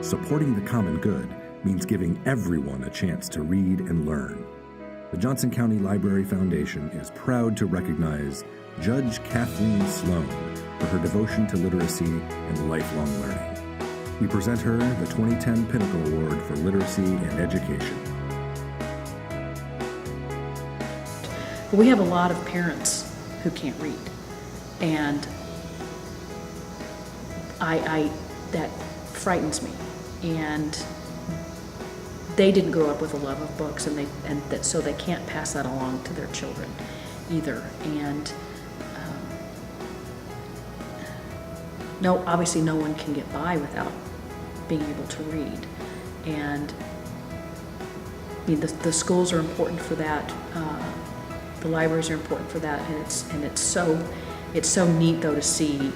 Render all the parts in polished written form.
Supporting the common good means giving everyone a chance to read and learn. The Johnson County Library Foundation is proud to recognize Judge Kathleen Sloan for her devotion to literacy and lifelong learning. We present her the 2010 Pinnacle Award for Literacy and Education. We have a lot of parents who can't read, and that frightens me. And they didn't grow up with a love of books, so they can't pass that along to their children either. And obviously no one can get by without being able to read. And I mean, the schools are important for that. The libraries are important for that, and it's so neat though to see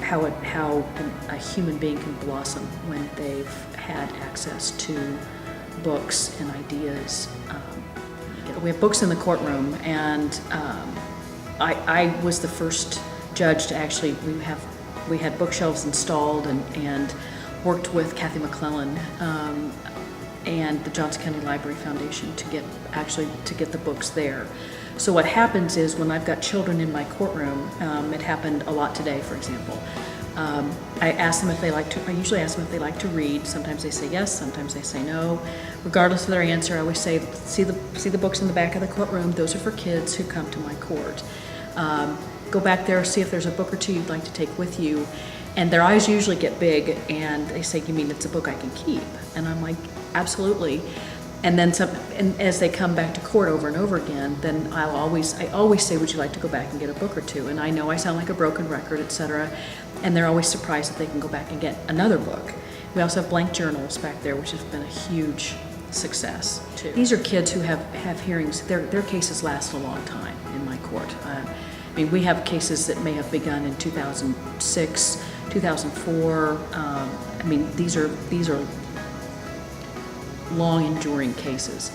how a human being can blossom when they've had access to books and ideas. We have books in the courtroom, and I was the first judge to actually, we had bookshelves installed and worked with Kathy McClellan and the Johnson County Library Foundation to get the books there. So what happens is when I've got children in my courtroom, it happened a lot today, for example. I ask them if they like to. I usually ask them if they like to read. Sometimes they say yes, sometimes they say no. Regardless of their answer, I always say, see the books in the back of the courtroom. Those are for kids who come to my court. Go back there, see if there's a book or two you'd like to take with you. And their eyes usually get big, and they say, "You mean it's a book I can keep?" And I'm like, "Absolutely." And then and as they come back to court over and over again, then I always say, "Would you like to go back and get a book or two?" And I know I sound like a broken record, etc. And they're always surprised that they can go back and get another book. We also have blank journals back there, which has been a huge success too. These are kids who have hearings. Their cases last a long time in my court. I mean, we have cases that may have begun in 2006, 2004. I mean, these are long enduring cases.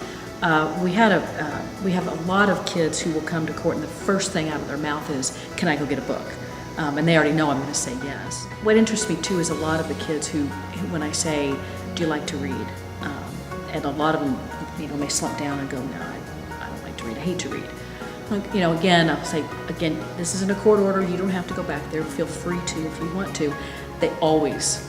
We have a lot of kids who will come to court and the first thing out of their mouth is, "Can I go get a book?" And they already know I'm going to say yes. What interests me too is a lot of the kids who when I say, "Do you like to read?" And a lot of them, may slump down and go, "No, I don't like to read. I hate to read." Again, I'll say, again, this isn't a court order. You don't have to go back there. Feel free to if you want to. They always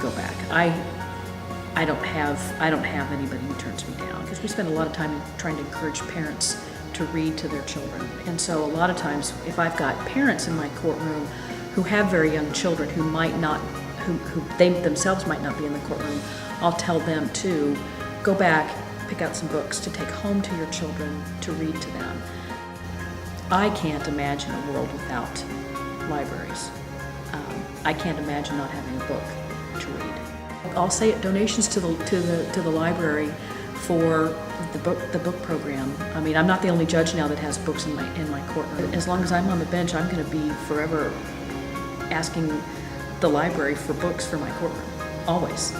go back. I don't have anybody who turns me down, because we spend a lot of time trying to encourage parents to read to their children. And so a lot of times, if I've got parents in my courtroom who have very young children who they themselves might not be in the courtroom, I'll tell them to go back, pick out some books to take home to your children to read to them. I can't imagine a world without libraries. I can't imagine not having a book to read. I'll say it, donations to the library for the book program. I mean, I'm not the only judge now that has books in my courtroom. As long as I'm on the bench, I'm going to be forever asking the library for books for my courtroom, always.